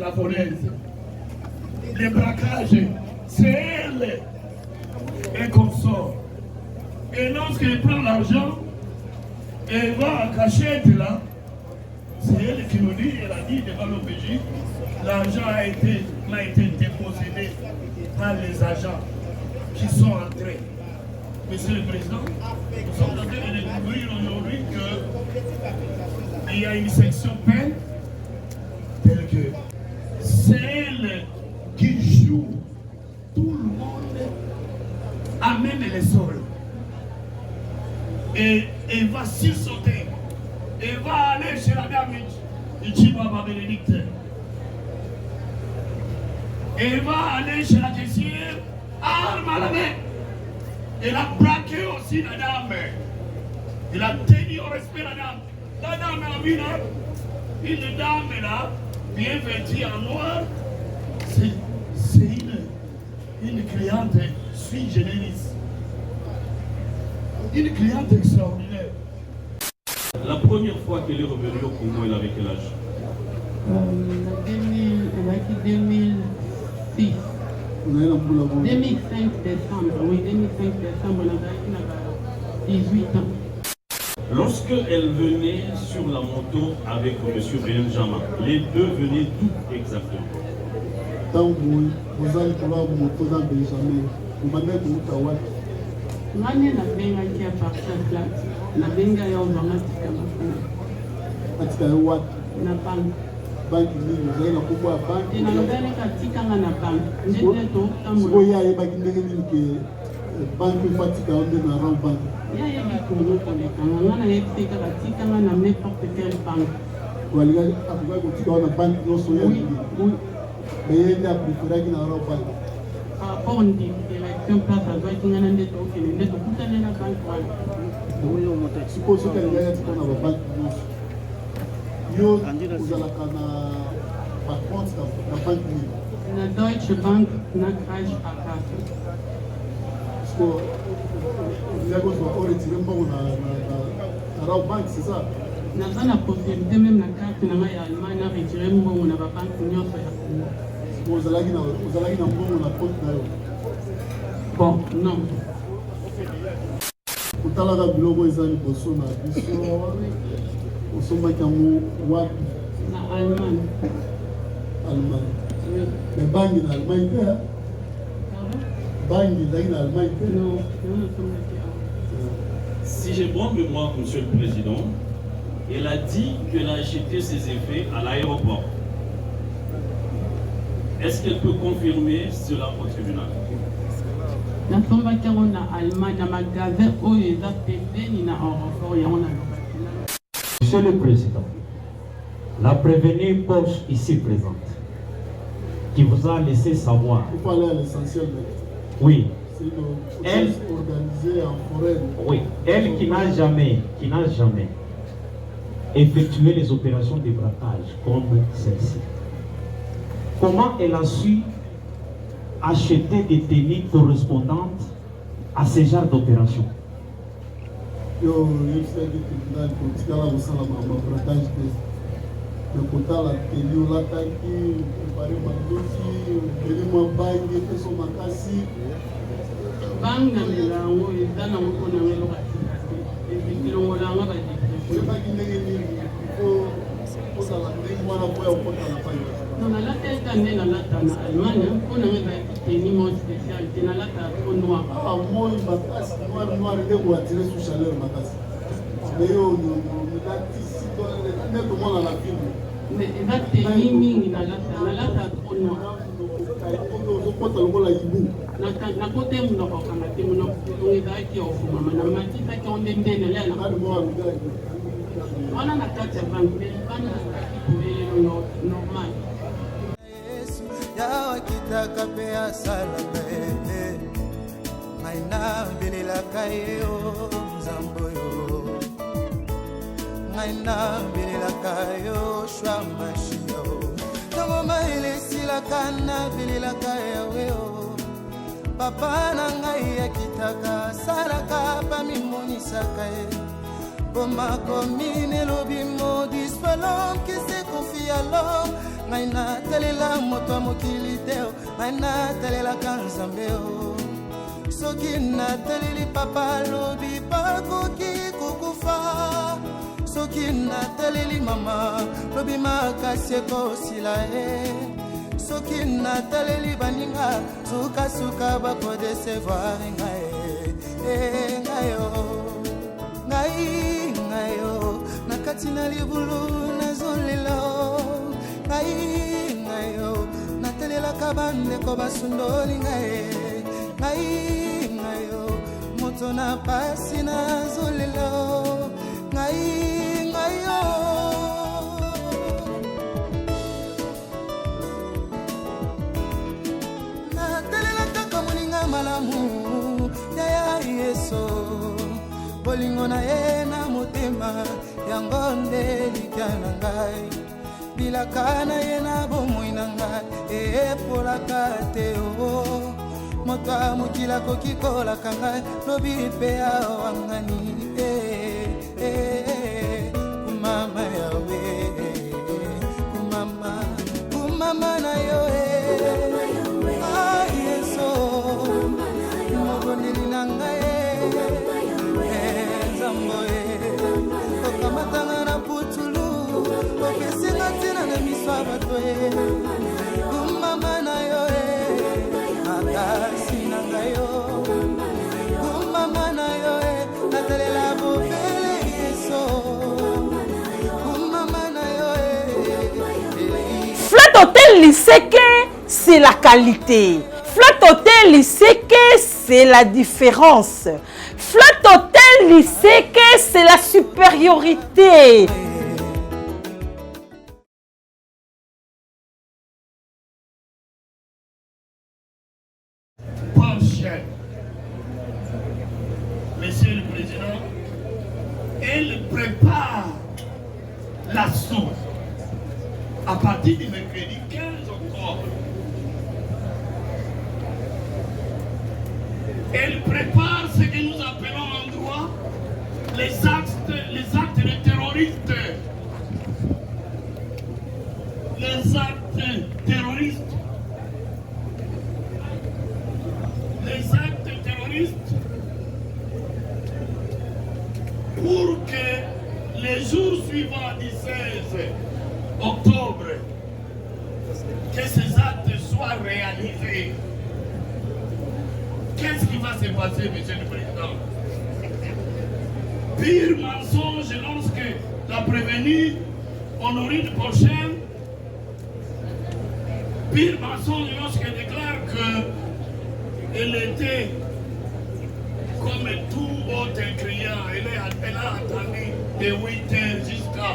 la fournaise. Les braquages, c'est elle. Elle consort. Et lorsqu'elle prend l'argent, elle va en cachette là. C'est elle qui nous dit, elle a dit devant l'OPJ, l'argent a été dépossédé par les agents qui sont entrés. Monsieur le Président, nous sommes en train de découvrir aujourd'hui qu'il y a une section peine telle que c'est elle qui joue tout le monde à même les sols. Et elle va sursauter. Elle va aller chez la dame Ichibaba Bénédicte. Elle va aller chez la caissière, arme à la main. Elle a braqué aussi la dame. Elle a tenu au respect la dame. La dame a vu là, une dame là, bien vêtue en noir. C'est une cliente sui generis. Une cliente extraordinaire. La première fois qu'elle est revenue au Congo, elle avait quel âge? Elle a été 2006. 2005 décembre, oui, 2005 décembre, on a 18 ans. Lorsque elle venait sur la moto avec M. Benjamin, les deux venaient d'où exactement? Ngane na benga kia parcelle plate, na benga ya uzanga tika mafuna. Atika ya wat? Na bank. Bank ni mzee na kubwa bank. Ina ngane katika nga na bank. Njete to tamu. Sibo ya ye baki ndenge ni ke bank fatika onde na round bank. Ya ye bikongo kone kanga ngana ye tika katika nga na n'importe quelle bank. Waliga akuga kutika ona bank no so ya. Oui. Mais il a préféré na round bank. Par rapport à une direction place à droite, il y a un des trucs qui est tout à la banque. Suppose que les gars sont dans la banque. Yo, vous allez par contre la banque. La Deutsche Bank n'a crash à carte. Parce que les gars sont retirés dans la banque, c'est ça? Nous avons la possibilité même la carte dans l'Allemagne à retirer mon la banque union. Vous allez dans la compte. Bon, non. Vous allez dans le bureau, vous allez dans Allemagne. Mais banque en Allemagne, banque en Allemagne. Non. Si j'ai bonne mémoire, Monsieur le Président, elle a dit qu'elle a acheté ses effets à l'aéroport. Est-ce qu'elle peut confirmer cela au tribunal? Monsieur le Président, la prévenue Porsche ici présente, qui vous a laissé savoir. Il faut aller à l'essentiel. Oui. Elle organisée en forêt. Oui. Elle qui n'a jamais effectué les opérations de braquage comme celle-ci. Comment elle a su acheter des tenues correspondantes à ce genre d'opération? Yo, il fait que tribunal politique à la braquage de côté la tenue la tanki, préparer ma dossier, venir mon bail, que son makasi. Banga la wo dana ko na ngelo ka. E bikilo la ngaba di. Je pas qu'il n'ait faut ça la ndenge mwana kwa ukota na payo. Non, la tête d'année dans la Allemagne, on a mis une spécialité dans la tête noire. Ah, moi, noir, il est attiré sous chaleur, ma tasse. Mais yo, comment la film? Mais il va tenir dans la tête noire. Na côté mon enfant, quand tu mon enfant, on est qui au fond, maman, ma petite qui on est bien là. On a la carte de banque, mais normal. Yawa kitaka pe asala pe Ngaina bilela kayo mzambo yo Ngaina bilela kayo shwa mashio Tomo maile sila kana bilela kayo yo Papa na ngai ya kitaka sala kapa mimoni sakaye Boma komine lobi mo dispelom qui se confie à l'homme ngai natalela moto ya mokili te ngai natalelaka nzambe soki nataleli papa alobi bakoki kokufa soki nataleli mama lobi makasi ekosila soki nataleli baninga sukasuka bakodesevoir ngayo nakati na libulu nazolelo ngayo natalelaka bandeko basundoli ngayo moto na pasi nazolelo ngayo natelelaka moninga malamu ya Yesu bolingo na ye na motema yango nde likya na ngai bilaka na ye na bomoi na ngai epolaka te moto ya mokili akoki kolaka ngai lobi mpe awangani kumama yawe kumama na yo Yesu mobondeli na ngai okamatanga na putulu okesinga ntina na miso ya bato kumama na yo makasi na ngai yo kumama na yo natalela bobele Yesu kumama na yo Flat Hotel Liseke, c'est la qualité. Flat Hotel Liseke, c'est la différence. Flat Hotel Liseke, c'est la supériorité. Monsieur le Président, elle prépare l'assaut à partir du mercredi 15 octobre. Elle prépare ce que nous appelons en droit les actes de terroristes. Les actes terroristes. Les actes terroristes pour que les jours suivants du 16 octobre, que ces actes soient réalisés. Qu'est-ce qui va se passer, Monsieur le Président? Pire mensonge lorsque la prévenue Honorine Prochaine, pire mensonge lorsqu'elle déclare qu'elle était comme tout autre client, elle a attendu de 8 heures jusqu'à...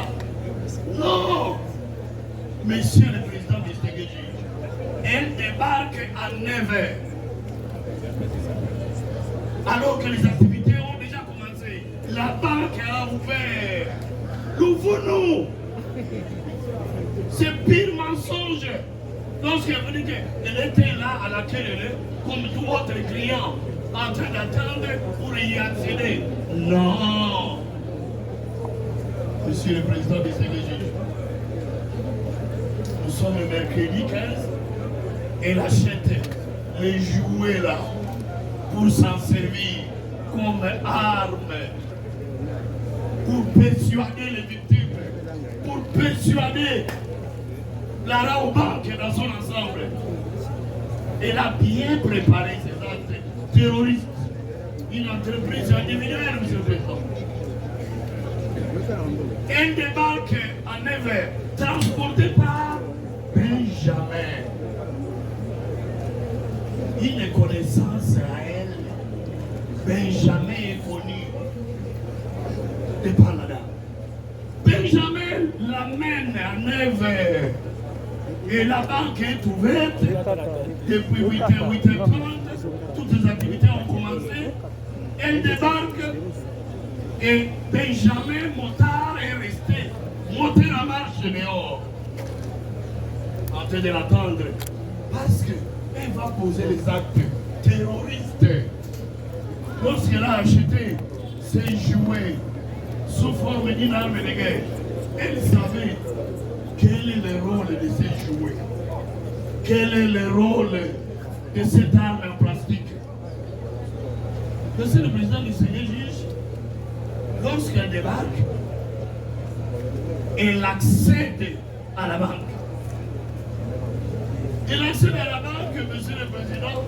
Non! Monsieur le Président Mistéguéji, elle débarque à 9 heures. Alors que les activités ont déjà commencé. La banque a ouvert. Nous venons. C'est pire mensonge. Lorsqu'elle veut dire qu'elle était là à l'accueil, comme tout autre client, en train d'attendre pour y accéder. Non. Monsieur le Président des CDG, nous sommes le mercredi 15. Elle achète les jouets là pour s'en servir comme arme, pour persuader les victimes, pour persuader la Raobank dans son ensemble. Elle a bien préparé ces actes terroristes. Une entreprise individuelle, monsieur le Président. Elle débarque à 9h, transportée par Benjamin. Une connaissance à elle. Benjamin est connu de par la dame. Benjamin l'amène à 9h. Et la banque est ouverte depuis 8h, 8h30. Toutes les activités ont commencé. Elle débarque et Benjamin Motard est resté monté la marche dehors en train de l'attendre parce qu'elle va poser les actes terroristes. Lorsqu'elle a acheté ses jouets sous forme d'une arme de guerre, elle savait quel est le rôle de ces jouets. quel est le rôle de cette arme en plastique. Monsieur le Président du Seigneur juge, lorsqu'elle débarque, elle accède à la banque. Elle accède à la banque, Monsieur le Président,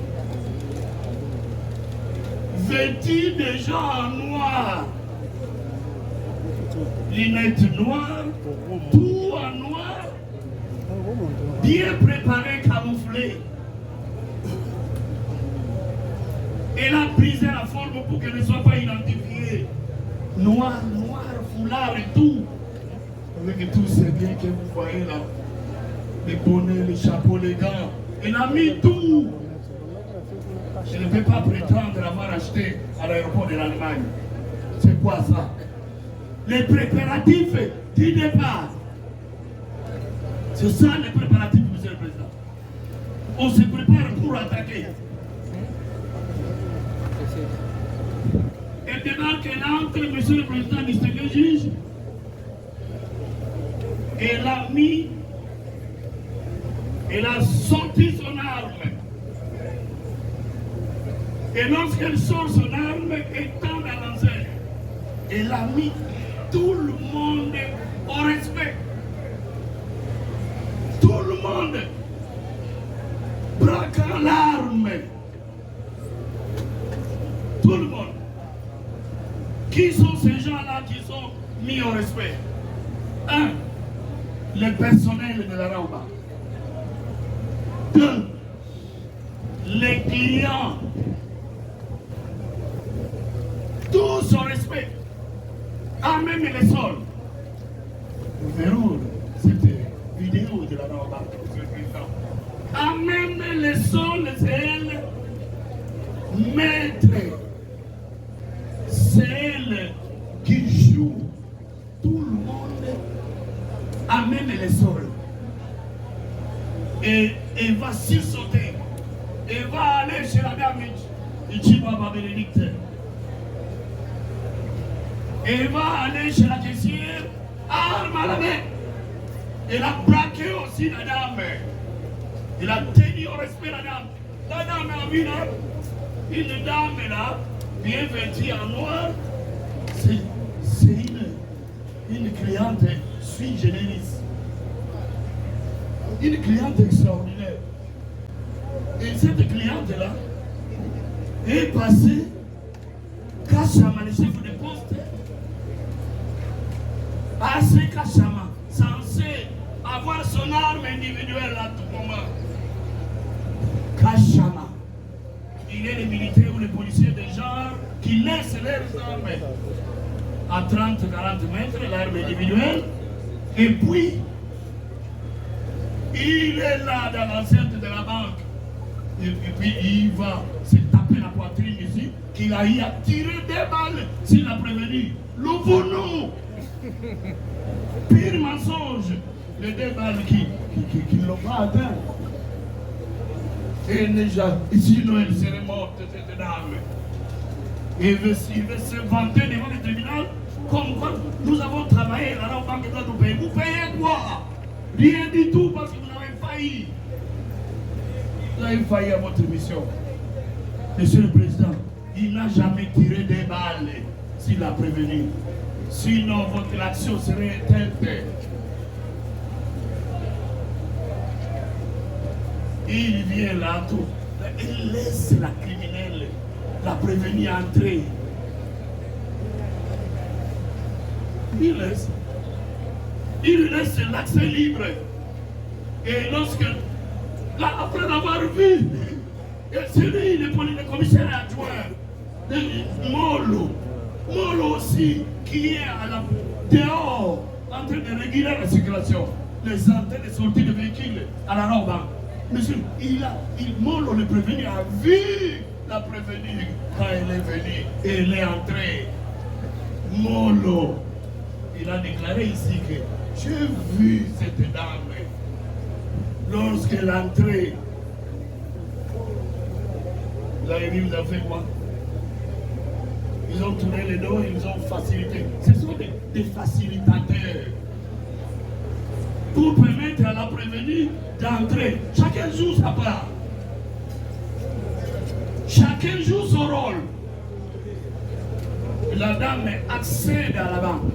vêtue de gens en noir, lunettes noires, tout en noir, bien préparé, camouflé. Elle a brisé la forme pour qu'elle ne soit pas identifiée. Noir, foulard et tout. Avec tous ces biens que vous voyez là, les bonnets, les chapeaux, les gants. Elle a mis tout. Je ne peux pas prétendre avoir acheté à l'aéroport de l'Allemagne. C'est quoi ça? Les préparatifs du départ. C'est ça les préparatifs, Monsieur le Président. On se prépare pour attaquer. Et débarque, elle entre, Monsieur le Président du Seigneur juge. Elle a sorti son arme. Et lorsqu'elle sort son arme, étant dans l'enseigne, elle a mis tout le monde au respect. Tout le monde braquant l'arme. Tout le monde. Qui sont ces gens-là qui sont mis au respect? Un, le personnel de la Raoba. Deux, les clients. Tous au respect. Ah, même les sols. Nous verrons cette vidéo de la Raoba. Ah, même les sols, c'est elle, maître. C'est elle qui joue tout le monde, amène les sols. Et elle va sursauter. Elle va aller chez la dame Ichibaba Bénédicte. Elle va aller chez la caissière, arme à la main. Elle a braqué aussi la dame. Elle a tenu au respect la dame. La dame a vu là, une dame là, bien vêtue en noir, c'est une cliente sui generis. Une cliente extraordinaire. Et cette cliente-là est passée, Kachama, le chef de poste, assez Kachama, censé avoir son arme individuelle à tout moment. Kachama. Il est les militaires ou les policiers de genre qui laissent leurs armes à 30-40 mètres, l'arme individuelle, et puis il est là dans l'enceinte de la banque. Et puis il va se taper la poitrine ici, qu'il a eu à tirer des balles s'il a prévenu. L'ouvre-nous! Pire mensonge, les deux balles qui ne l'ont pas atteint. Et déjà, sinon elle serait morte, cette dame. Il veut se vanter devant le tribunal comme quoi nous avons travaillé là au banque de nous payer. Vous payez quoi? Rien du tout parce que vous avez failli. Vous avez failli à votre mission. Monsieur le Président, il n'a jamais tiré des balles s'il a prévenu. Sinon votre action serait éteinte. Il vient là tout. Il laisse la criminelle, la prévenue entrer. Il laisse l'accès libre. Et lorsque, là, après l'avoir vu, c'est lui, le commissaire adjoint, Molo aussi, qui est à la dehors, en train de réguler la circulation, les entrées et sorties de véhicules à la Raoba. Monsieur, Molo, le prévenu, a vu la prévenue quand elle est venue et elle est entrée. Molo, il a déclaré ici que j'ai vu cette dame lorsqu'elle est entrée. Vous avez vu, vous avez fait quoi? Ils ont tourné les dos, ils ont facilité. Ce sont des facilitateurs. pour permettre à la prévenue d'entrer. Chacun joue sa part. Chacun joue son rôle. La dame accède à la banque.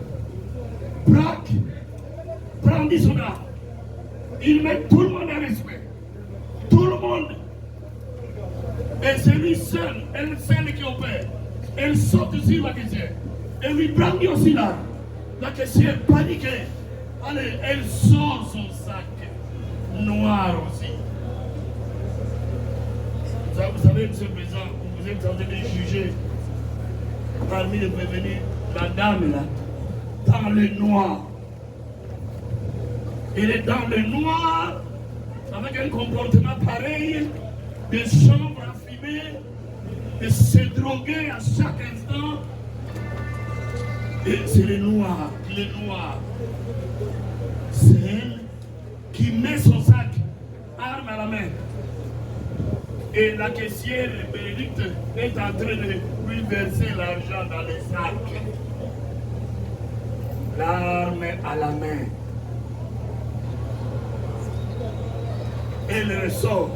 Braque, prend son arme. Il met tout le monde en respect. Tout le monde. Et c'est lui seul, elle seule qui opère. Elle saute sur la caissière. Elle lui brandit aussi là. La caissière paniquée. Allez, elle sort son sac noir aussi. Vous savez, monsieur le Président, vous êtes en train de juger parmi les prévenus la dame là, dans le noir. Elle est dans le noir, avec un comportement pareil, de chambre à fumer, de se droguer à chaque instant. Et c'est le noir, c'est elle qui met son sac, arme à la main. Et la caissière, Bénédicte, est en train de lui verser l'argent dans le sac. L'arme à la main. Elle ressort.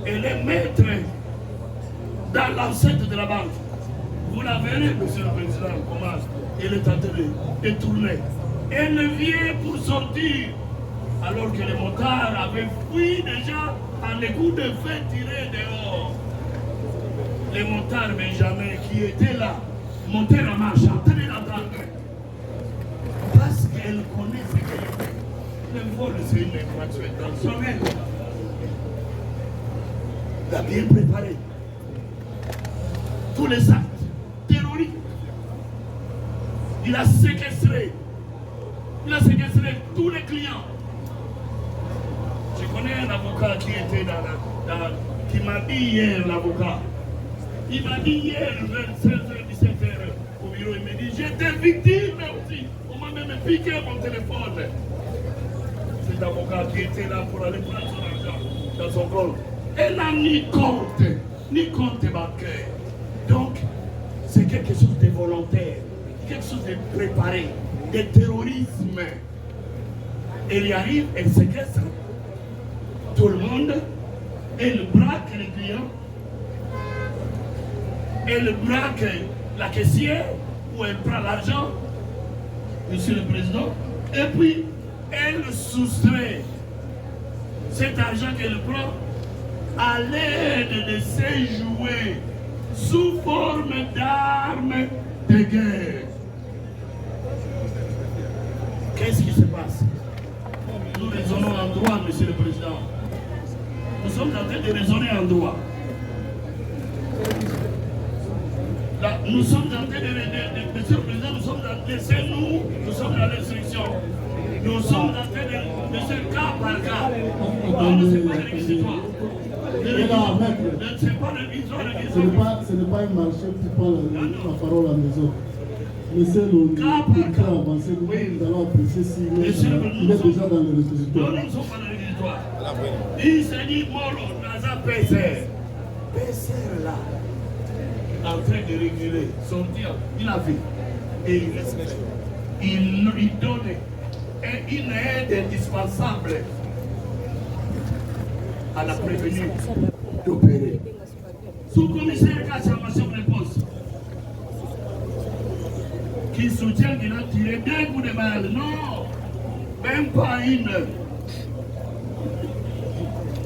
Elle est maître dans l'enceinte de la banque. Vous la verrez, monsieur le Président, comment elle est en train de tourner. Elle vient pour sortir, alors que les motards avaient fui déjà à les coups de feu tirés dehors. Les motards Benjamin qui étaient là, montaient en marche, en train d'entendre. Parce qu'elle connaît ce qu'elle fait. Le vol, c'est une infraction intentionnelle. Il a bien préparé tous les actes terroristes. Il a séquestré tous les clients. Je connais un avocat qui était qui m'a dit hier, l'avocat. Il m'a dit hier, vers 16h, 17h, au bureau, il m'a dit, j'étais victime aussi. On m'a même piqué mon téléphone. Cet avocat qui était là pour aller prendre son argent dans son compte. Elle n'a ni compte bancaire. Donc, c'est quelque chose de volontaire, quelque chose de préparé, de terrorisme. Elle y arrive, elle séquestre tout le monde, elle braque les clients, elle braque la caissière où elle prend l'argent, monsieur le Président, et puis elle soustrait cet argent qu'elle prend à l'aide de ses jouets sous forme d'armes de guerre. Qu'est-ce qui se passe? Nous raisonnons en droit, monsieur le Président. Nous sommes en train de raisonner en droit. Là, nous sommes en train de monsieur le Président, nous sommes dans laissez-nous, nous sommes dans l'instruction. Nous sommes en train de faire cas par cas. On ne sait pas le réquisitoire. Ce n'est pas un marché pour prendre la parole à nous autres. Laissez le cas avancer, nous allons apprécier s'il est déjà dans le réquisitoire. Non, nous ne sommes pas dans le réquisitoire. Il s'est dit, Molo, Naza PCR. PCR là, en train de réguler, sortir, il a vu. Et il respecte. Il donne une aide indispensable à la prévenue d'opérer. Sous-commissaire Kachamation réponse qui soutient qu'il a tiré 2 coups de balle. Non, même pas une.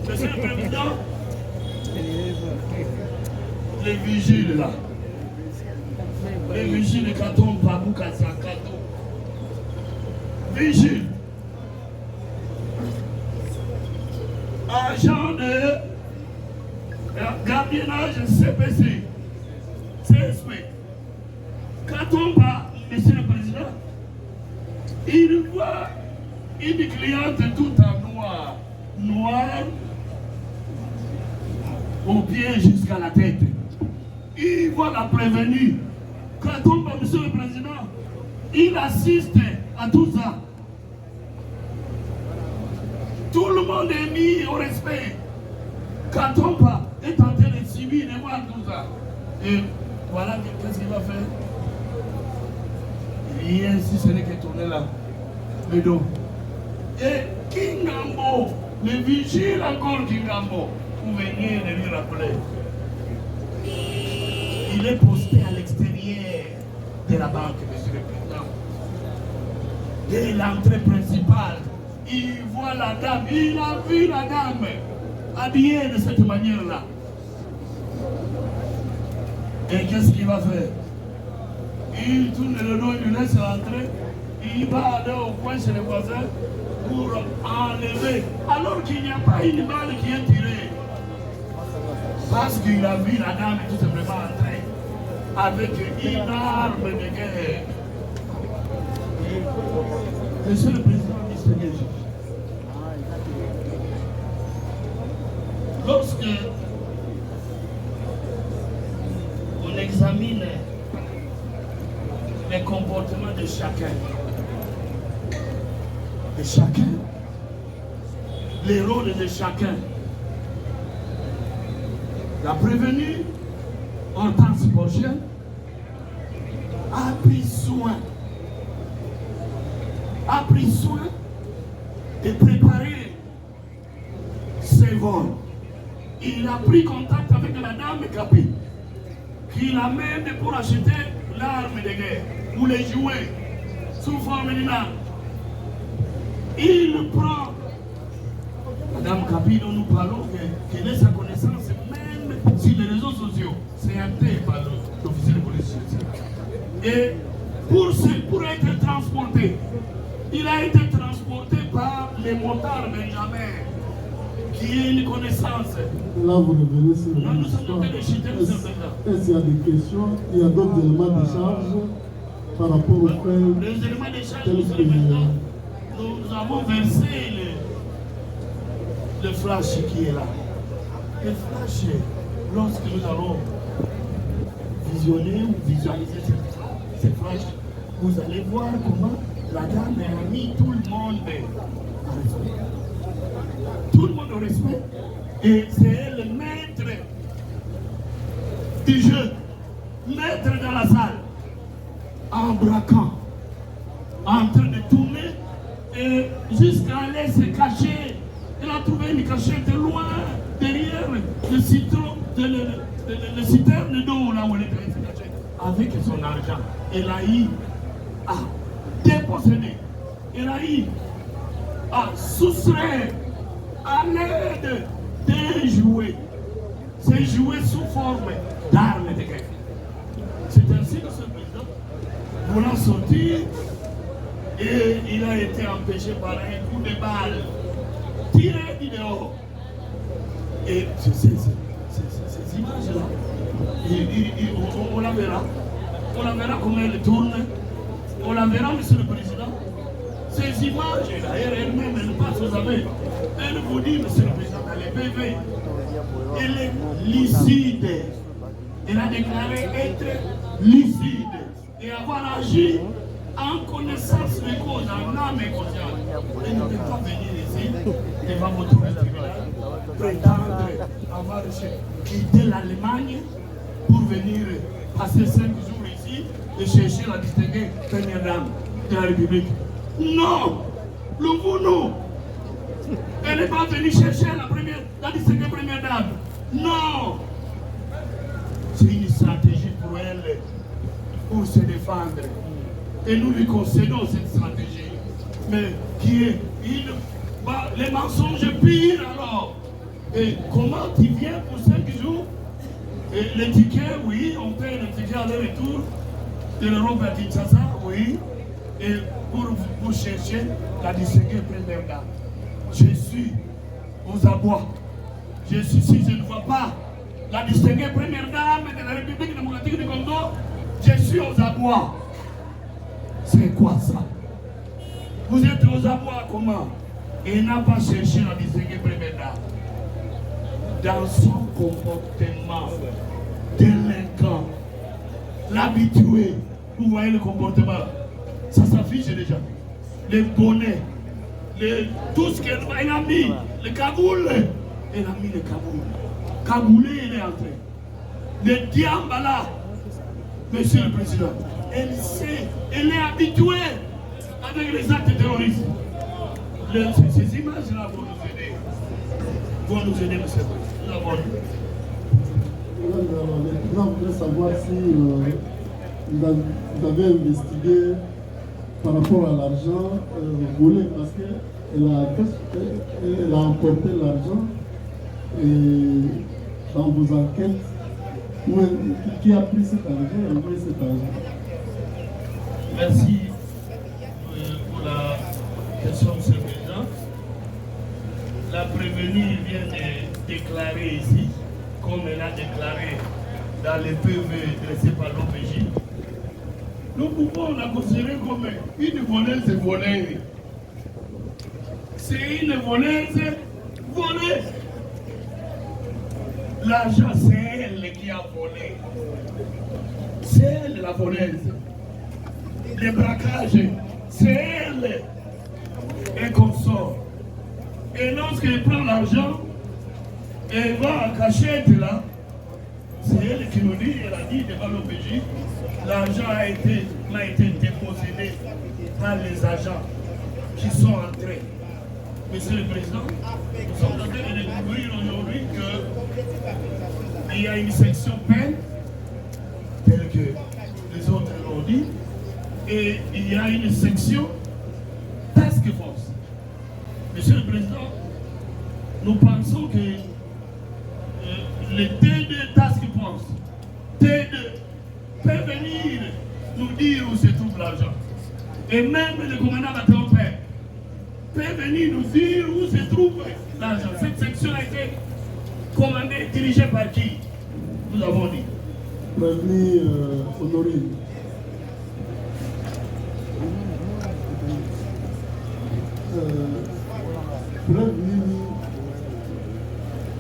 Monsieur le Président, les vigiles là, les vigiles Katon Babou Kassakato, vigiles, agent de gardiennage CPC, CSP. Quand on va, monsieur le Président, il voit une cliente tout en noir, au pied jusqu'à la tête. Il voit la prévenue. Quand on va, monsieur le Président, il assiste à tout ça. Tout le monde est mis au respect. Quand on va, est en train de subir et voir tout ça. Et voilà, qu'est-ce qu'il va faire? Rien si ce n'est que tourner là, le dos. Et Kingambo, le vigile encore Kingambo, pour venir et lui rappeler. Il est posté à l'extérieur de la banque, monsieur le président. Dès l'entrée principale, il voit la dame, il a vu la dame habillée de cette manière-là. Et qu'est-ce qu'il va faire? Il tourne le dos, il lui laisse rentrer, il va aller au coin chez les voisins pour enlever, alors qu'il n'y a pas une balle qui est tirée. Parce qu'il a vu la dame tout simplement entrer avec une arme de guerre. Monsieur le Président du Seigneur, lorsque on examine les comportements de chacun, les rôles de chacun, la prévenue, Hortense Borgel, a pris soin de préparer ses vols. Il a pris contact avec la dame Kapi, qui l'amène pour acheter l'arme de guerre ou les jouets sous forme d'une arme. Il prend Madame Kapi dont nous parlons, qu'elle ait sa connaissance même sur les réseaux sociaux. C'est un thé par l'officier de police. Et pour être transporté, il a été transporté par les motards Benjamin, qui est une connaissance. Là, vous revenez sur nous sommes en train de chiter, Est-ce qu'il y a des questions? Il y a d'autres éléments de charge par rapport au fait. Les éléments de charge, monsieur le Président, nous avons versé le flash qui est là. Le flash, lorsque nous allons visionner ou visualiser ce flash, vous allez voir comment la dame a mis tout le monde en respect. Tout le monde au respect. Et c'est elle le maître du jeu, maître dans la salle, en braquant, en train de tourner, et jusqu'à aller se cacher. Elle a trouvé une cachette loin, derrière le citron, le citerne d'eau, là où elle était se cacher, avec son argent. Elle a eu à déposséder, elle a eu à soustraire à l'aide d'un jouet. C'est joué sous forme d'armes de guerre. C'est ainsi que ce président voulant sortir, et il a été empêché par un coup de balle tiré du dehors. Et ces images-là, on la verra. On la verra comment elle tourne. On la verra, monsieur le Président. Ces images, d'ailleurs, elle-même, elle passe aux amis. Elle vous dit, monsieur le Président, dans les PV, elle est lucide. Elle a déclaré être lucide et avoir agi en connaissance de cause, en âme et conscience. Elle ne peut pas venir ici, devant votre tribunal, prétendre avoir quitté l'Allemagne pour venir passer 5 jours ici et chercher la distinguée première dame de la République. Non! Le vous non! Elle n'est pas venue chercher la distinguée première dame. Non! C'est une stratégie pour elle, pour se défendre. Et nous lui concédons cette stratégie. Mais qui est les mensonges pires alors. Et comment tu viens pour 5 jours? Et les tickets, oui, on paye les tickets à l'aller-retour de l'Europe à Kinshasa, oui. Et pour chercher la distinguée première dame. Je suis aux abois. Si je ne vois pas la distinguée première dame de la République démocratique du Congo, je suis aux abois. C'est quoi ça? Vous êtes aux abois comment? Et n'a pas cherché la distinguée première dame. Dans son comportement délinquant, l'habitué, vous voyez le comportement, ça s'affiche déjà. Les bonnets, tout ce qu'elle a mis, le cagoule, elle a mis le cagoule. Cagoulé, elle est entrée. Le diable là, monsieur le Président, elle sait, elle est habituée avec les actes terroristes. Ces images-là vont nous aider. Vont nous aider, monsieur. La bonne. Je voudrais savoir si vous avez investigué par rapport à l'argent volé, parce qu'elle a emporté l'argent et dans vos enquêtes, qui a pris cet argent et envoyé cet argent? Merci pour la question, M. le Président. La prévenue vient de déclarer ici, comme elle a déclaré dans les PV dressés par l'OPJ. Nous pouvons la considérer comme une voleuse volée. C'est une voleuse volée. L'argent, c'est elle qui a volé. C'est elle la voleuse. Les braquages, c'est elle. Et consort. Et lorsqu'elle prend l'argent, elle va à cachette là. C'est elle qui nous dit, elle a dit devant l'OPJ, l'argent m'a été déposé par les agents qui sont entrés. Monsieur le Président, nous sommes en train de découvrir aujourd'hui qu'il y a une section peine, telle que les autres l'ont dit, et il y a une section task force. Monsieur le Président, nous pensons que les T2 task force, T2 peut venir nous dire où se trouve l'argent. Et même le commandant Bataillon Père peut venir nous dire où se trouve l'argent. Cette section a été commandée, dirigée par qui? Nous avons dit. Prévenu Honorine. Prévenu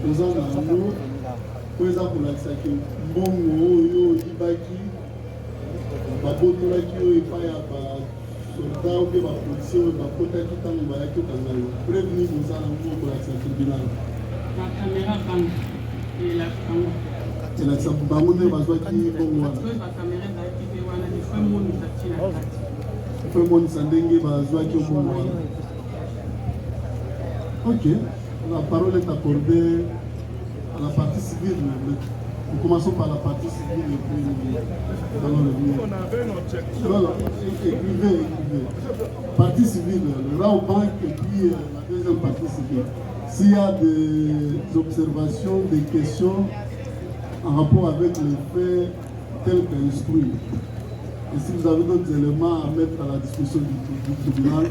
aux gens po eza kolakisaki mbongo oyo oyibaki babotolaki oyo epai ya basoldat ope bapolisier oyo bakotaki ntango bayaki okanga yo prévenu koza nango kolakisa tribunal elakisa bango nde bazwaki mbongo wana po emonisa ndenge bazwaki mbongo wana. Ok, la parole est accordée à la partie civile. Nous commençons par la partie civile et puis nous allons revenir. On avait un objectif. Voilà, écrivez. Partie civile, le RAO Bank et puis la deuxième partie civile. S'il y a des observations, des questions en rapport avec les faits tels qu'instruits, et si vous avez d'autres éléments à mettre à la discussion du tribunal,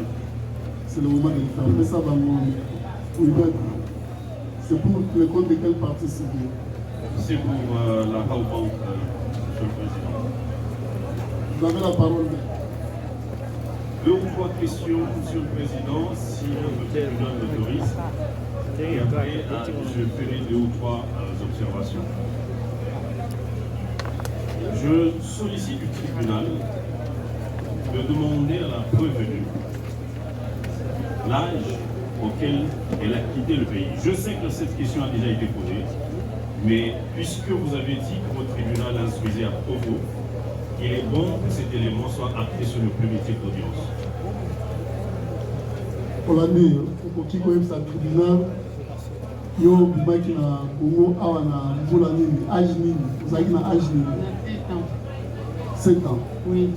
c'est le moment de le faire. Mais ça va nous. C'est pour le compte de quelle partie civile? C'est pour la RAO Bank, Monsieur le Président. Vous avez la parole. 2 ou 3 questions, Monsieur le Président, si le tribunal l'autorise. Et après, je ferai 2 ou 3 observations. Je sollicite du tribunal de demander à la prévenue l'âge auquel elle a quitté le pays. Je sais que cette question a déjà été posée, mais puisque vous avez dit que votre tribunal instruisait à propos, il est bon que cet élément soit acté sur le premier titre d'audience. Pour l'année, pour qui connaît sa tribunal, yo bimaki na Congo awa na mbula nini, âge nini, vous avez na âge nini? 7 ans. Oui.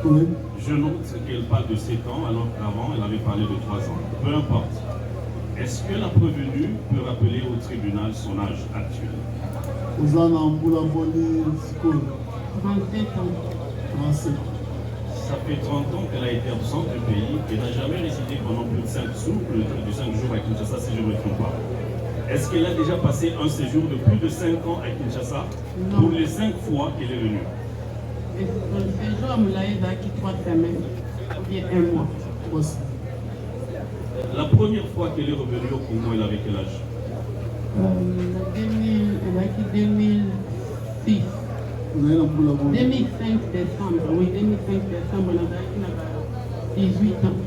Oui. Je note qu'elle parle de 7 ans, alors qu'avant, elle avait parlé de 3 ans. Peu importe. Est-ce que la prévenue peut rappeler au tribunal son âge actuel? Vous en avez boni sikoyo. 37 ans. 37 ans. Ça fait 30 ans qu'elle a été absente du pays et n'a jamais résidé pendant plus de 5 jours, de 5 jours à Kinshasa, si je ne me trompe pas. Est-ce qu'elle a déjà passé un séjour de plus de 5 ans à Kinshasa? Non. Pour les 5 fois qu'elle est venue? Le séjour à Moulaye Zaki 3 semaines, ou bien 1 mois. La première fois qu'elle est revenue au Congo, elle avait quel âge? Elle a quitté 2006. 2005 décembre, oui, 2005 décembre, elle a 18 ans.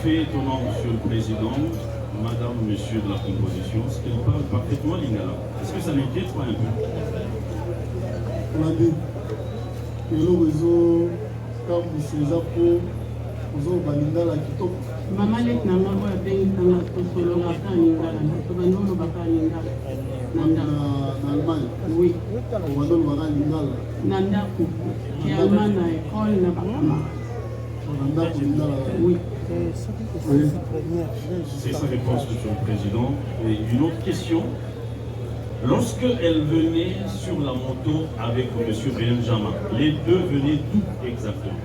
Fait étonnant, Monsieur le Président, Madame, Monsieur de la composition, ce qu'elle parle parfaitement lingala. Est-ce que ça n'inquiète pas un peu? On a dit que le réseau comme c'est ça pour aux balingala qui top. Maman est na ngabo ya bengi tanga solo na ta lingala to banolo baka lingala. En Allemagne. Oui. On va donner baka lingala. Nanda ku. Qui Allemagne na école na bakama. Nanda ku lingala. Oui. C'est sa réponse, Monsieur le Président. Et une autre question. Lorsque elle venait sur la moto avec Monsieur Benjamin, les deux venaient d'où exactement?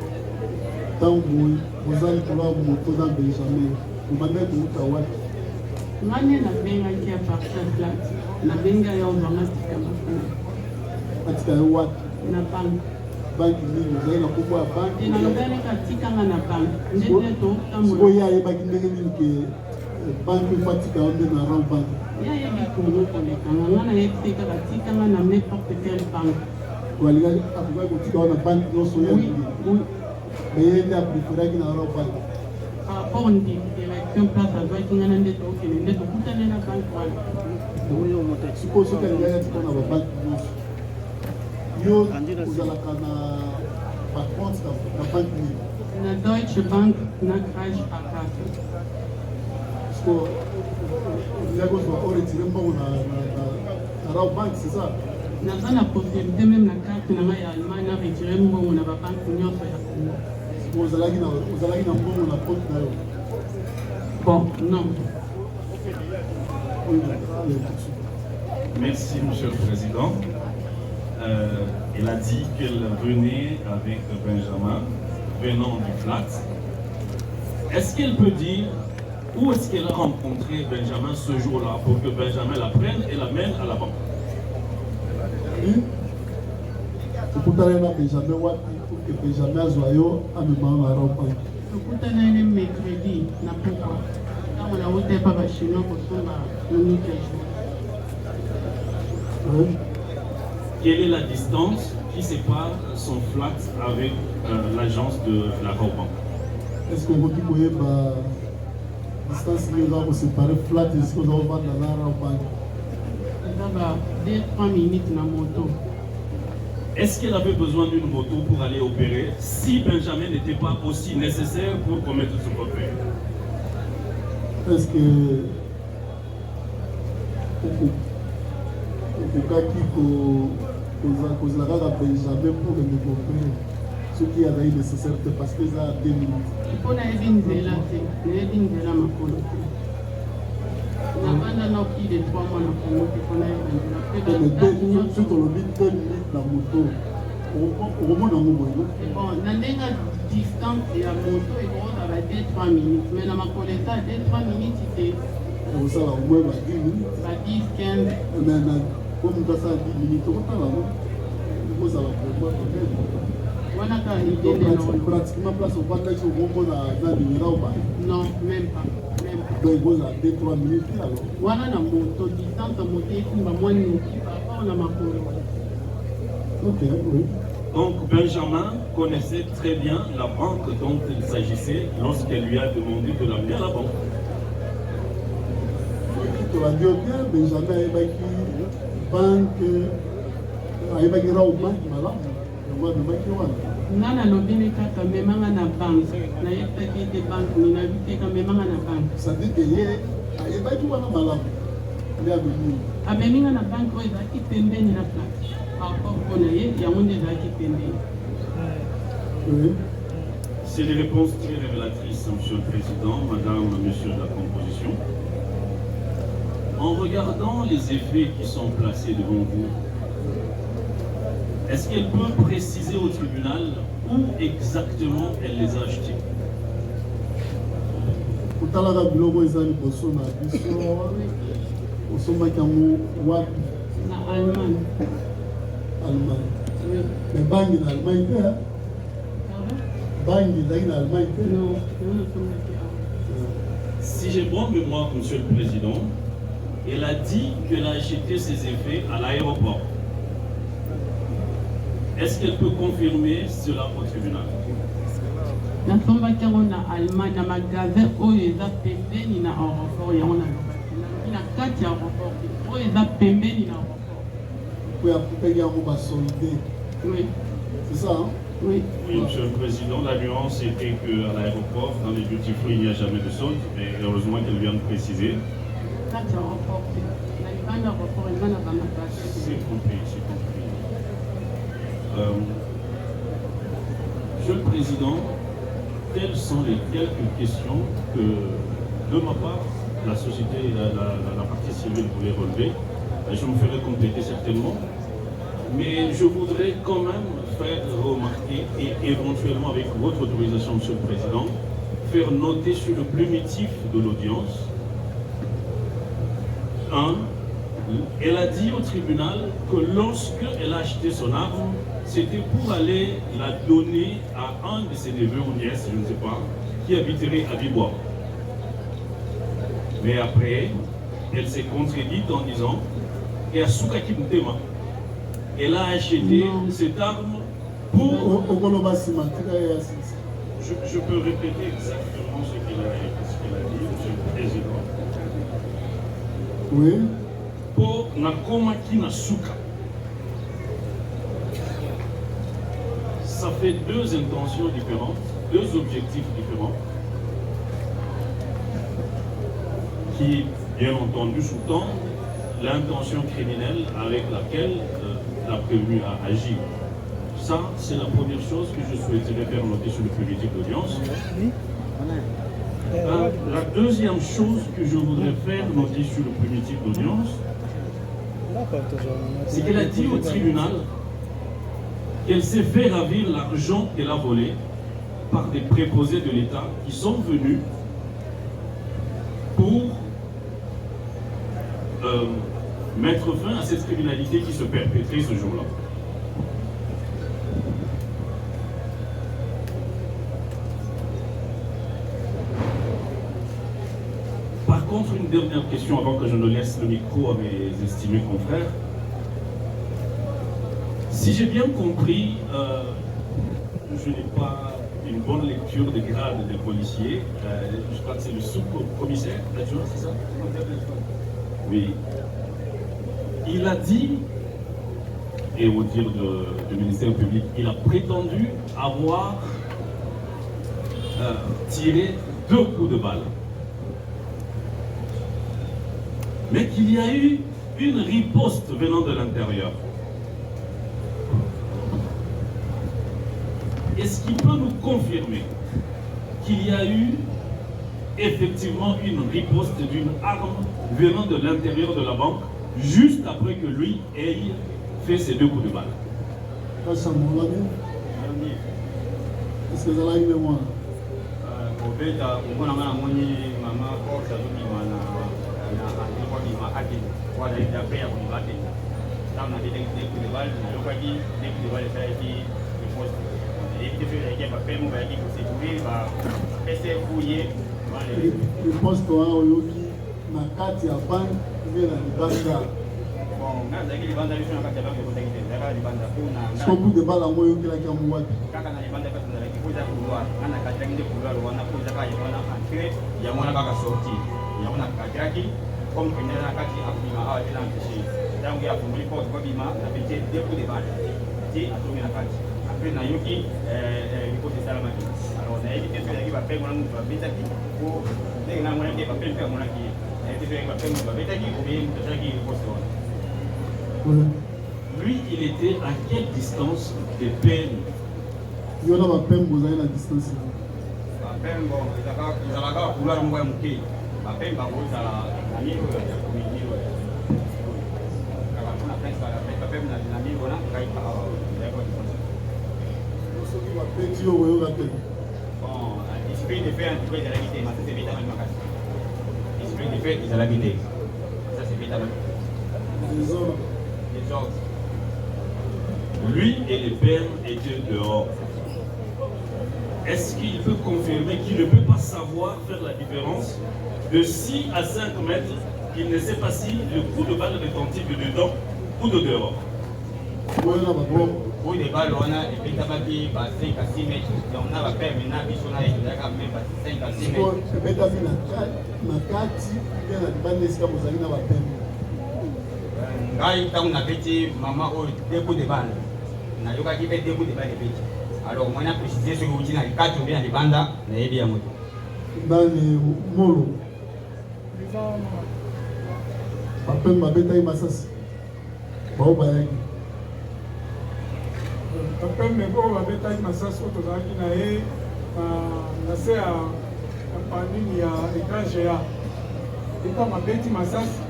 Tant que vous allez trouver une moto dans Benjamin, vous m'avez dit où tu Ngane na benga qui a parti flat. Na benga ya uzama tikama. Atika what? Na bank. Bank ni vous allez la couper à bank. Et na ngane katika na bank. Ndete to tamu. Siko ya eba kindenge ni ke bank fatika onde na rang bank. Ya ya bikongo koleka. Ngana yepika katika na n'importe quelle bank. Waliga akuba kutika na bank no so ya. Oui. Mais il y a préféré qu'il na rang bank. Par rapport à une direction place à droite, il y a un détour qui est un détour tout à l'heure à banque. Suppose que les gars qui ont la banque, yo vous allez par contre la banque la Deutsche Bank n'a crash à carte. Parce que les gars qui ont retiré la banque, c'est ça. Nous avons la possibilité même la carte de l'Allemagne à retirer le bon la banque pour nous faire. Vous allez dans la compte. Bon, non. Merci, Monsieur le Président. Elle a dit qu'elle venait avec Benjamin, venant du flat. Est-ce qu'elle peut dire où est-ce qu'elle a rencontré Benjamin ce jour-là pour que Benjamin la prenne et la mène à la banque? Benjamin pour que Benjamin Zoyo a mis en la rampe. Le mercredi, na pourquoi? Quand on a voté par les Chinois pour son Quelle est la distance qui sépare son flat avec l'agence de la Banque? Est-ce que vous pouvez la distance qui nous a séparé flat et ce que nous avons dans la Banque? Il y a 2-3 minutes dans la moto. Est-ce qu'elle avait besoin d'une moto pour aller opérer si Benjamin n'était pas aussi nécessaire pour commettre ce fait? Est-ce que au cas qui cause la rade à Benjamin pour le opérer ce qui est nécessaire parce que ça a 2 minutes? Il faut aller une zéla, ma colonie. On a pendant plus de 3 mois dans le Congo, on a une minutes la moto. Au moment où bon, dans la distance de la moto, il va 2-3 minutes. Mais dans ma collecte, 2-3 minutes, c'était. Ça va au moins 10 minutes. 10, 15. Mais comme ça, 10 minutes, on va là. Ça va pour moi pratiquement place au partage au moment dans le numéro. Non, même pas. Donc, il y a 2-3 minutes alors. Voilà la moto, distance de moto, il va moins nous qui par rapport à la moto. Ok, oui. Donc Benjamin connaissait très bien la banque dont il s'agissait lorsqu'elle lui a demandé de l'amener à la banque. Tu l'as dit bien, Benjamin a évacué banque, madame. Nana lobini kaka memanga na banque na yetaki de banque ni na biteka memanga na banque. Ça dit que ye ayebaki wana malamu nde abemi abeminga na banque oyo ezalaki pembeni na place par rapport mpona ye yango nde ezalaki pembeni. C'est des réponses très révélatrices, Monsieur le Président, Madame, Monsieur de la Composition. En regardant les effets qui sont placés devant vous, est-ce qu'elle peut préciser au tribunal où exactement elle les a achetés? kotalaka biloko eza liboso na biso osomaki yango wapi? Na Allemagne. Mais bangi na Allemagne te? Bangi ezalaki na Allemagne te? Non. Si j'ai bonne mémoire, Monsieur le Président, elle a dit qu'elle a acheté ses effets à l'aéroport. Est-ce qu'elle peut confirmer cela au tribunal? nasombaki yango na Allemagne na magasin oyo eza pembeni na aéroport yango na kati ya aéroport oyo eza pembeni na aéroport. Po ya kupeki yango basolide. Oui. C'est ça, hein? Oui. Oui, Monsieur le Président, la nuance était qu'à l'aéroport, dans les duty free, il n'y a jamais de solde, mais heureusement qu'elle vient de préciser. C'est compris, C'est compris. Monsieur le Président, quelles sont les quelques questions que, de ma part, la société, la partie civile voulait relever? Je me ferai compléter certainement, mais je voudrais quand même faire remarquer et éventuellement, avec votre autorisation, Monsieur le Président, faire noter sur le plumitif de l'audience. Elle a dit au tribunal que lorsqu'elle a acheté son arme, c'était pour aller la donner à un de ses neveux ou nièces, je ne sais pas, qui habiterait à Bibois. Mais après, elle s'est contredite en disant qu'elle a acheté cette arme pour... Je peux répéter exactement ce qu'il a dit, Monsieur le Président. Oui. Pour Nakomaki Nasuka. Ça fait deux intentions différentes, deux objectifs différents, qui, bien entendu, sous-tendent l'intention criminelle avec laquelle la prévenue a agi. Ça, c'est la première chose que je souhaiterais faire noter sur le plumitif d'audience. La deuxième chose que je voudrais faire noter sur le plumitif d'audience, c'est qu'elle a dit au tribunal qu'elle s'est fait ravir l'argent qu'elle a volé par des préposés de l'État qui sont venus pour mettre fin à cette criminalité qui se perpétrait ce jour-là. Par contre, une dernière question avant que je ne laisse le micro à mes estimés confrères. Si j'ai bien compris, je n'ai pas une bonne lecture des grades des policiers. Je crois que c'est le sous-commissaire, adjoint, c'est ça? Oui. Il a dit, et au dire du ministère public, il a prétendu avoir tiré 2 coups de balle. Mais qu'il y a eu une riposte venant de l'intérieur. Est-ce qu'il peut nous confirmer qu'il y a eu effectivement une riposte d'une arme venant de l'intérieur de la banque juste après que lui ait fait ses 2 coups de balle? Est-ce que vous avez une mémoire? Riposte oyoki na kati ya banque mpe na libanda. Soki coup de balle yango oyokelaki yango wapi? Comme que nous avons donc il a fumé pour le bâtiment, on a fait 2 coups de balle. C'est à tout le monde. Après, on a eu qui l'hypothèse Salamaki. Alors, on a évité ce qui va faire mon nom pour Betaki. Pour les gens qui va faire mon nom qui a été fait pour Betaki ou bien pour Betaki le poste. Lui, il était à quelle distance des peines? Il y a ma peine, vous avez la distance. La peine, bon, ils avaient couloir en voie montée. La peine, bah, vous avez l'esprit de fait, en tout cas, ils ont l'habité. Ça, c'est vite à l'esprit de fait, ils ont l'habité. Ça, c'est vite à les autres. Lui et les pères étaient dehors. Est-ce qu'il peut confirmer qu'il ne peut pas savoir faire la différence de 6 à 5 mètres? Il ne sait pas si le coup de balle retentit de dedans ou de dehors. Oui, les balles, on a des pétabaki par 5 à 6 mètres. Donc, on a la paix maintenant, puis on a même pas 5 à 6 mètres. Ngai, quand on a pété, maman, 2 coups de balle. On a eu 2 coups de balle. Alors moi, on a précisé ce que vous dites dans les 4 ou bien dans les bandes, on a bien moto. Dans les molos. Après, ma bétail massas. Bon, bah, après, mais bon, ma bétail massas, auto zaki na e, na se a pandini ya écran géant. Et quand ma bétail massas,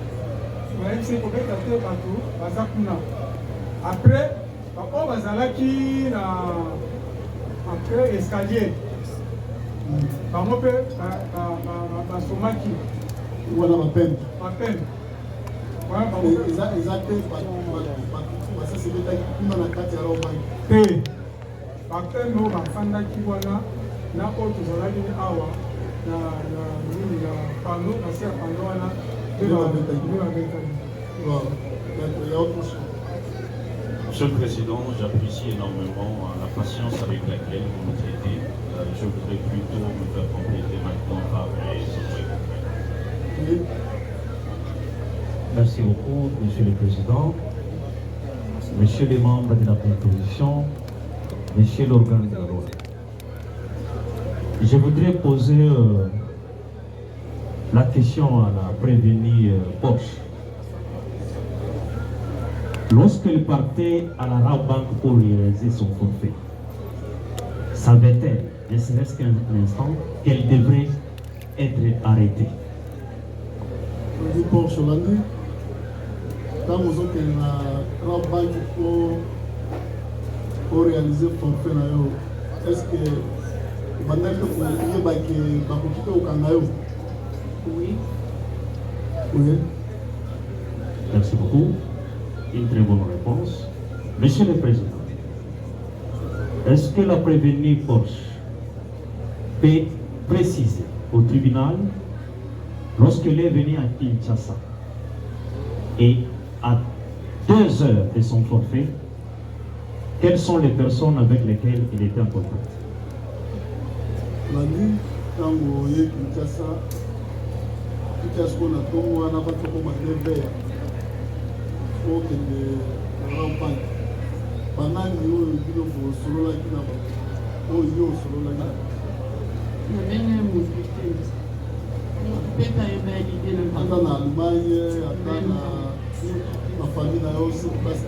ma ex est peut-être à terre partout, bazakuna. Après, papa bazalaki na après escalier. Par mon père, ma somaki. Voilà ma peine. Ma peine. Exactement. Ça c'est bétail qui m'a la carte à l'homme. Eh, ma peine, non, ma fanda qui voilà, na autre zalaki ni awa, na panneau, na serre panneau là. Monsieur le Président, j'apprécie énormément la patience avec laquelle vous nous traitez. Je voudrais plutôt me faire compléter maintenant par les autres. Merci beaucoup, Monsieur le Président, Messieurs les membres de la composition, Messieurs l'organe de la loi. Je voudrais poser la question à la prévenue Porsche. Lorsqu'elle partait à la Rabank pour réaliser son forfait, savait-elle, ne serait-ce qu'un instant, qu'elle devrait être arrêtée? Porsche l'année, quand vous avez la Rabank pour réaliser le forfait, est-ce que vous avez Oui. Oui. Merci beaucoup. Une très bonne réponse. Monsieur le Président, est-ce que la prévenue Porsche peut préciser au tribunal, lorsqu'elle est venue à Kinshasa et à 2 heures de son forfait, quelles sont les personnes avec lesquelles il était en contact? La nuit, quand vous voyez Kinshasa, Kinshasa, on a tout le monde qui a pour que les rampants, pendant que nous avons solo la Kina, nous avons solo la Kina. Attends l'Allemagne, attends la famille là aussi.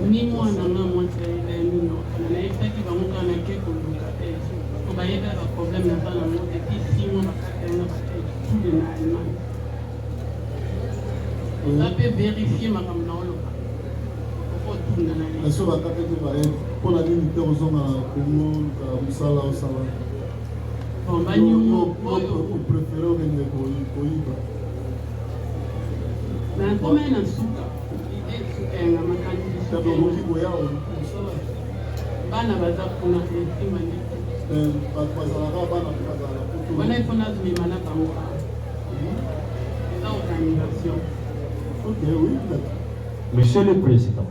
Ni moi non moi c'est nous on a été qui va monter en quelque chose. On va y avoir un problème dans la mode depuis 6 mois tout de l'Allemagne. On peut vérifier ma femme là. Est-ce que vous avez pour la ligne de Congo, Moussala au Sala? Vous préférez venir pour Iba? Mais comment est-ce que Monsieur le Président,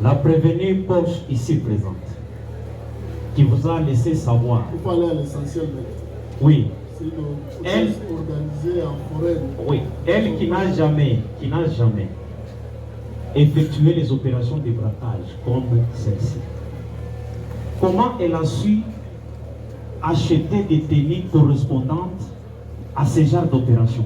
la prévenue Porsche ici présente, qui vous a laissé savoir. Vous parlez à l'essentiel, oui. Elle organisée en forêt. Oui, elle qui n'a jamais effectué les opérations de braquage comme celle-ci. Comment elle a su acheter des tenues correspondantes à ce genre d'opération?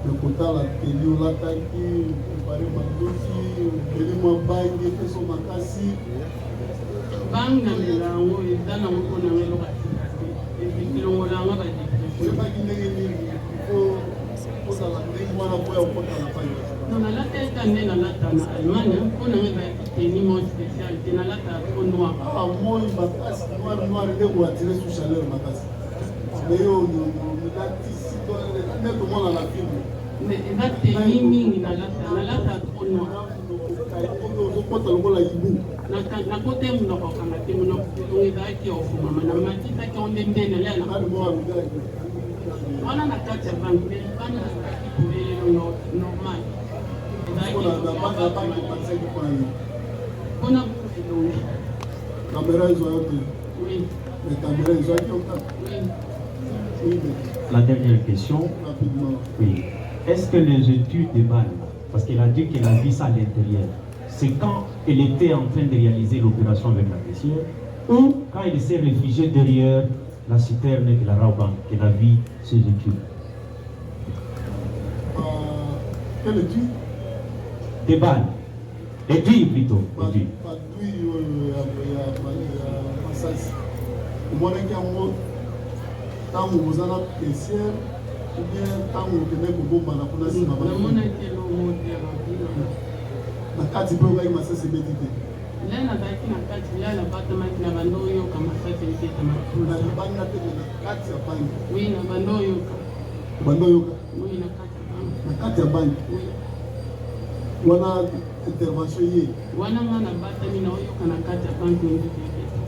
Le quota la télé ou l'attaque, préparer ma dossier, donner mon bail, faire son makasi. Banga de la rue, dans la rue, on a le droit. Et puis, on a le droit. Je ne sais pas qui n'est pas pour ça, moi, la voix au côté de la paille. Non, la tête est née dans la table Allemagne, on a un niveau spécial, c'est dans la table noire. Ah, moi, il m'a cassé, noir, il est pour attirer sous chaleur, ma casse. Mais on a ici, même comment on a la film. Mais il va tenir ming dans la table noire. Na kote mnoko kama timu no kutungiza ki ofuma na matita ki onde mbene le na wana na kata bank be bana na normal on a caméra isolée. Oui. Les caméras isolées. Oui. La dernière question. Rapidement. Oui. Est-ce que les études de balles parce qu'elle a dit qu'elle a vu ça à l'intérieur. C'est quand elle était en train de réaliser l'opération avec la caissière, ou quand elle s'est réfugiée derrière la citerne de la Raoban, qu'elle a vu ses études. Quelle étude? Des balles. Études plutôt. Études. Tango bozana caissière ou bien tango okende kobombana kuna nsima na kati mpe okai masasi ebeti te le nazalaki na kati ya nabatamaki na bando oyoka masasi ebetamaki na libanga te na kati ya banki oui na bando oyoka oui na kati ya banki wana intervention ye wana nga nabatami na oyoka na kati ya banki nzikebeta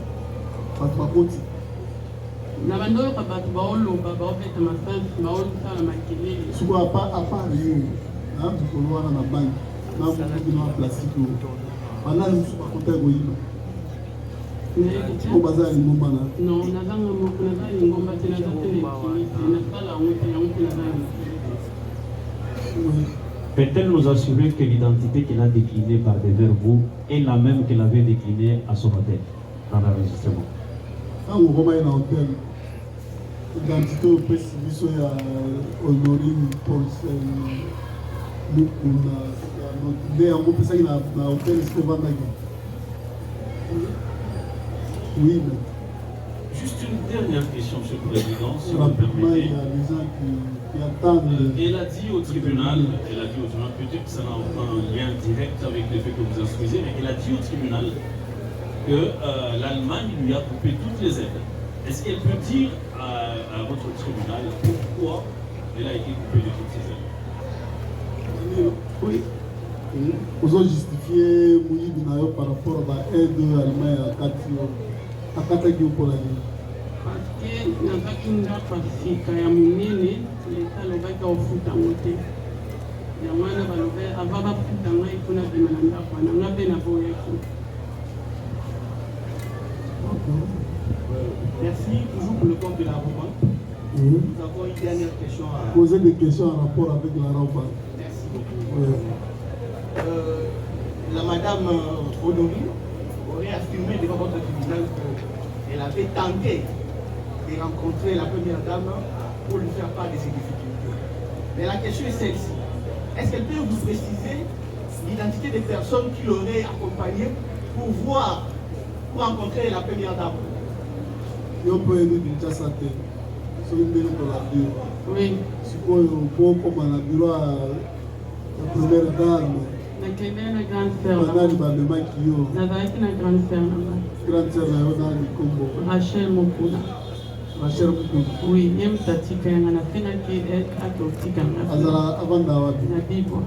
bato bakoti na bando oyoka bato baoloba baobeta masasi baosala makelele siko apart yo na bikolo wana na banki na bokokino ya plastique oyo bana lisusu bakota koyiba o baza ya lingomba na non nazanga moko naza lingomba te naza te lekini te nasala yango te naza lekini. Peut-elle nous assurer que l'identité qu'elle a déclinée par des verbaux est la même qu'elle avait déclinée à son hôtel dans l'enregistrement? Quand on va dans l'hôtel, l'identité au précipice ya Honorine Paulsen Mukuna nde yango opesaki na hôtel esiko ovandaki? Oui, mais juste une dernière question, Monsieur le Président, si vous rapidement, il y permettez. a des gens qui attendent. Elle a dit au tribunal, peut-être que ça n'a aucun lien direct avec les faits que vous instruisez, mais elle a dit au tribunal que l'Allemagne lui a coupé toutes les aides. Est-ce qu'elle peut dire à votre tribunal pourquoi elle a été coupée de toutes ces aides? Oui. Vous avez justifié par rapport à l'aide allemande à Kataki pour la vie. Parce que nazaki ndako sika ya monene leta alobaki ofuta yango te yango wana balobe ava bafuta ngai mpona bima na ndako wana nga mpe naboyaki. Merci, toujours pour le compte de la Raoban. Nous avons une dernière question à poser des questions en rapport avec la Raoban. Merci beaucoup. La madame Honorine aurait affirmé devant votre tribunal qu'elle avait tenté de rencontrer la première dame pour lui faire part de ses difficultés. Mais la question est celle-ci. Est-ce qu'elle peut vous préciser l'identité des personnes qui l'auraient accompagnée pour rencontrer la première dame? Yo peut aider Kinshasa te. C'est une belle collaboration. Oui. Si vous comme un bureau la première dame. nakende na grande sœur Banani babema kiyo. nazalaki na grande sœur nanga Grande sœur na yo nani kombo. Rachel Mokula. Rachel Mokula. Oui, ye mutatika yanga nafenaki akotikanga azala avanda wapi? na bibwa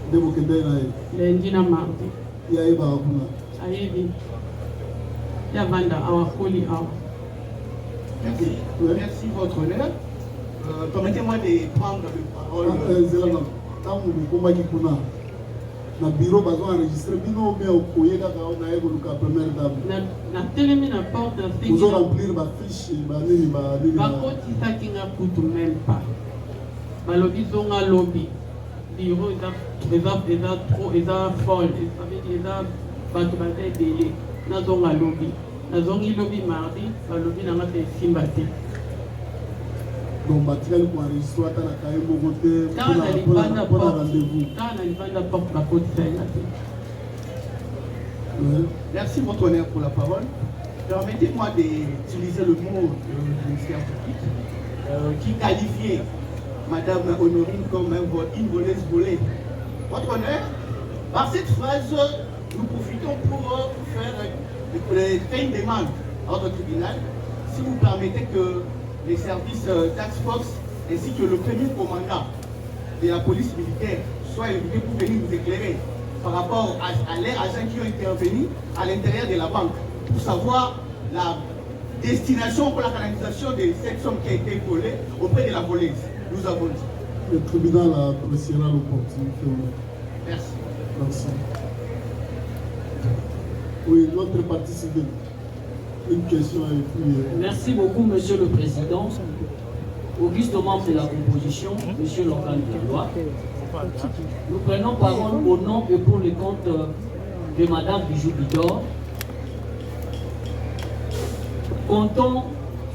nde bokende na ye lendi na mardi ye ayebaka kuna ayebi ye avanda awakoli awa. Merci, votre honneur. Permettez-moi de prendre la parole. Ntango bokombaki kuna na bureau bazoenregistre bino me okoye kaka naye koluka première dame natelemi na porte ozo remplir bafiche banini bakotisaki nga kutu même pas balobi zonga lobi bureau eza folle eza bato baza ebele nazonga lobi nazongi lobi mardi balobi nanga mpe esimba te. Donc batikali koenregistre ata na kaye moko te mpona rendez-vous. Merci votre honneur pour la parole. Permettez-moi d'utiliser le mot du ministère public qui qualifiait Madame Honorine comme une voleuse volée. Votre honneur, par cette phrase, nous profitons pour faire une demande à votre tribunal. Si vous permettez que les services Task Force ainsi que le premier commandant de la police militaire soient invités pour venir nous éclairer par rapport à leurs agents qui ont intervenu à l'intérieur de la banque pour savoir la destination pour la canalisation de cette somme qui a été volée auprès de la voleuse. Nous avons dit. Le tribunal appréciera l'opportunité. Merci. Merci. Oui, l'autre partie civile. Une question et puis... Merci beaucoup, Monsieur le Président. Auguste membre de la composition, Monsieur l'organe de la loi. Nous prenons parole au nom et pour le compte de Madame Bijou Bidor. Comptons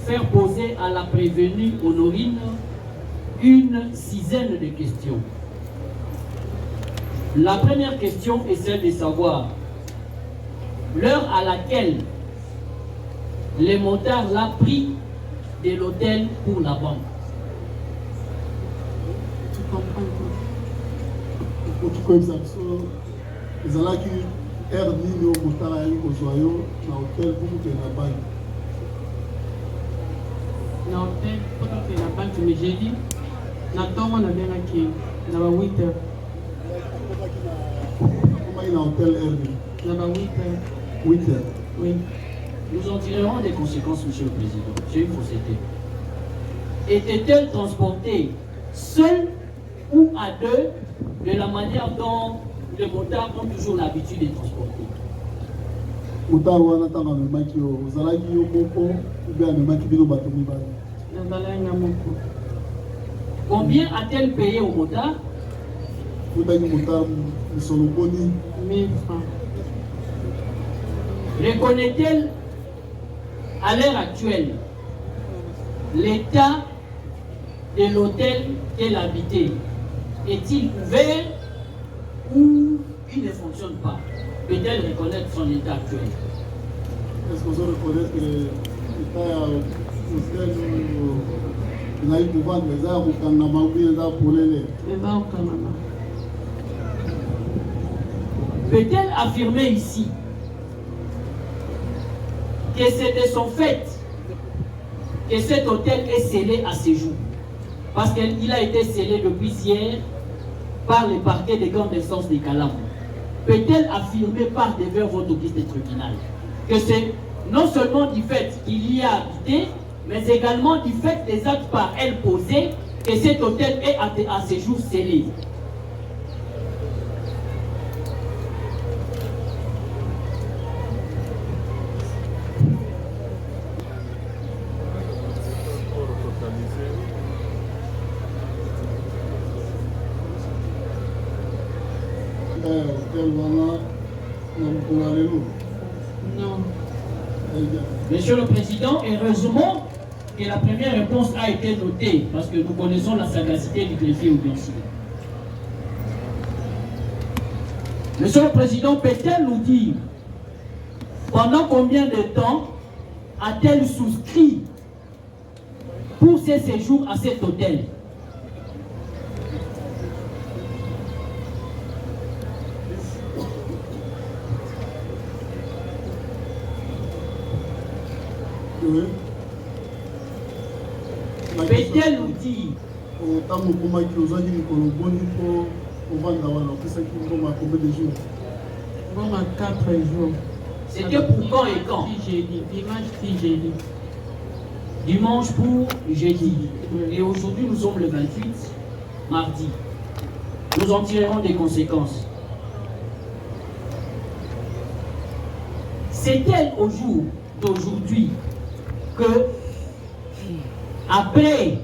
faire poser à la prévenue Honorine une dizaine de questions. La première question est celle de savoir l'heure à laquelle les motards l'a pris de l'hôtel pour la banque. Tu comprends quoi? Tu connais ça? Ils ont qui air ni au motard à au joyau dans l'hôtel pour que la banque. Dans l'hôtel pour que la banque, mais j'ai dit, n'attends on a bien acquis, on a 8 heures. Comment il a un hôtel Airbnb? On a 8 heures. 8 heures. Oui. Nous en tirerons des conséquences, Monsieur le Président. J'ai une fausseté. Était-elle transportée seule ou à deux de la manière dont les motards ont toujours l'habitude de transporter? Motard ou un attendant le maki au Zalaki au Boko ou bien le maki bino batomi bari. Combien a-t-elle payé au motard? Moutaki motard le soloboni 1000 francs. Reconnaît-elle à l'heure actuelle l'état de l'hôtel qu'elle habitait? Est-il ouvert ou il ne fonctionne pas? Peut-elle reconnaître son état actuel? Est-ce qu'on peut reconnaître que l'état hôtel il a eu pour vendre les arbres au Kanama ou bien les arbres pour les arbres au Kanama? Peut-elle affirmer ici que c'est de son fait que cet hôtel est scellé à ce jour? Parce qu'il a été scellé depuis hier par le parquet de grande instance de Kalam. Peut-elle affirmer par devers votre office de tribunal que c'est non seulement du fait qu'il y a habité, mais également du fait des actes par elle posés que cet hôtel est à ce jour scellé? Non. Monsieur le Président, heureusement que la première réponse a été notée parce que nous connaissons la sagacité du greffier Oubensi. Monsieur le Président, peut-elle nous dire pendant combien de temps a-t-elle souscrit pour ses séjours à cet hôtel? Peut-elle nous dire c'était pour quand et quand? Dimanche puis jeudi. Dimanche pour jeudi. Et aujourd'hui nous sommes le 28, mardi. Nous en tirerons des conséquences. C'est-elle au jour d'aujourd'hui que, après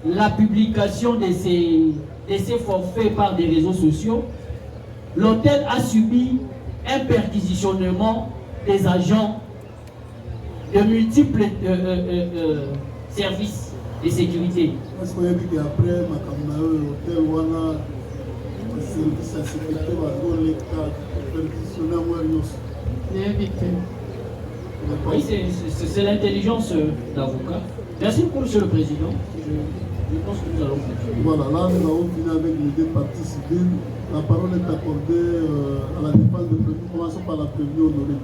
la publication de ces forfaits par des réseaux sociaux, l'hôtel a subi un perquisitionnement des agents de multiples services de sécurité? Est-ce qu'on a dit qu'après ma hôtel wana service à sécurité va donner perquisitionner à moi? Oui, c'est l'intelligence d'avocat. Merci beaucoup, Monsieur le Président. Je pense que nous allons continuer. Voilà, là nous avons fini avec les deux parties civiles. La parole est accordée à la défense de prévenue. Commençons par la prévenue Honorine.